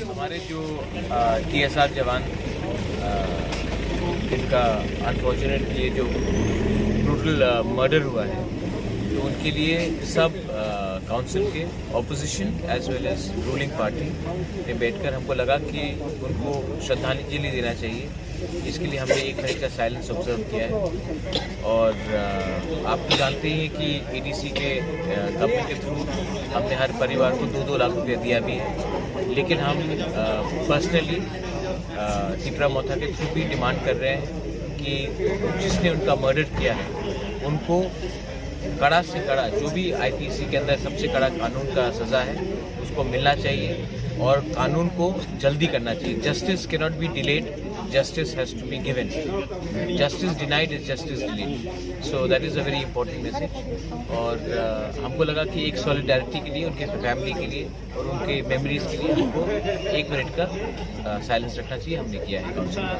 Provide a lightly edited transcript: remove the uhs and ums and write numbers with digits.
हमारे जो TSR जवान इनका अनफॉर्चुनेटली ये जो ब्रूटल मर्डर हुआ है, तो उनके लिए सब काउंसिल के opposition as well as ruling party में बैठकर हमको लगा कि उनको श्रद्धांजलि देना चाहिए। इसके लिए हमने 1 मिनट का साइलेंस ऑब्जर्व किया है। और आप तो जानते हैं कि ADC के कंपनी के थ्रू हमने हर परिवार को 2-2 लाख रुपये दिया भी है, लेकिन हम पर्सनली टिपरा मोथा के थ्रू भी डिमांड कर रहे हैं कि जिसने उनका मर्डर किया है उनको कड़ा से कड़ा, जो भी IPC के अंदर सबसे कड़ा कानून का सज़ा है उसको मिलना चाहिए और कानून को जल्दी करना चाहिए। Justice can not be delayed, justice has to be given. Justice denied is justice delayed. So that is a very important message. और हमको लगा कि एक सॉलिडारिटी के लिए, उनके फैमिली के लिए और उनके मेमोरीज के लिए हमको 1 मिनट का साइलेंस रखना चाहिए। हमने किया है काउंसिल में।